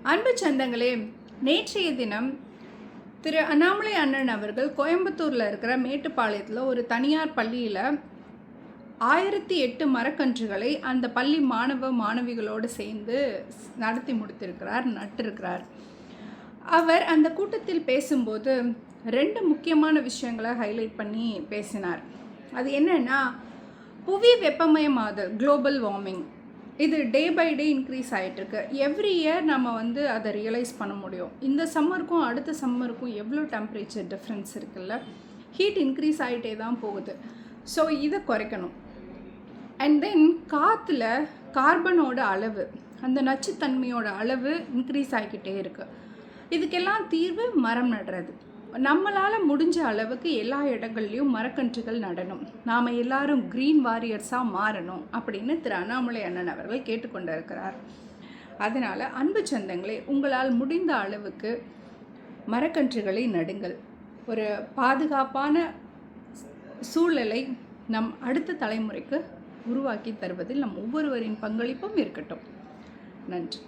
அன்பு சொந்தங்களே, நேற்றைய தினம் திரு அண்ணாமலை அண்ணன் அவர்கள் கோயம்புத்தூரில் இருக்கிற மேட்டுப்பாளையத்தில் ஒரு தனியார் பள்ளியில் 1008 மரக்கன்றுகளை அந்த பள்ளி மாணவ மாணவிகளோடு சேர்ந்து நடத்தி நட்டிருக்கிறார். அவர் அந்த கூட்டத்தில் பேசும்போது 2 முக்கியமான விஷயங்களை ஹைலைட் பண்ணி பேசினார். அது என்னன்னா, புவி வெப்பமயமாதல், குளோபல் வார்மிங், இது டே பை டே இன்க்ரீஸ் ஆகிட்டுருக்கு. எவ்ரி இயர் நம்ம அதை ரியலைஸ் பண்ண முடியும். இந்த சம்மருக்கும் அடுத்த சம்மருக்கும் எவ்வளோ டெம்பரேச்சர் டிஃப்ரென்ஸ் இருக்குல்ல. ஹீட் இன்க்ரீஸ் ஆகிட்டே தான் போகுது. ஸோ இதை குறைக்கணும். அண்ட் தென் காற்றுல கார்பனோட அளவு, அந்த நச்சுத்தன்மையோட அளவு இன்க்ரீஸ் ஆகிக்கிட்டே இருக்குது. இதுக்கெல்லாம் தீர்வு மரம் நடுறது. நம்மளால் முடிஞ்ச அளவுக்கு எல்லா இடங்கள்லையும் மரக்கன்றுகள் நடணும். நாம் எல்லாரும் க்ரீன் வாரியர்ஸாக மாறணும் அப்படின்னு திரு அண்ணாமலை அண்ணன் அவர்கள் கேட்டுக்கொண்டு இருக்கிறார். அதனால் அன்பு சொந்தங்களே, உங்களால் முடிந்த அளவுக்கு மரக்கன்றுகளை நடுங்கள். ஒரு பாதுகாப்பான சூழலை நம் அடுத்த தலைமுறைக்கு உருவாக்கி தருவதில் நம் ஒவ்வொருவரின் பங்களிப்பும் இருக்கட்டும். நன்றி.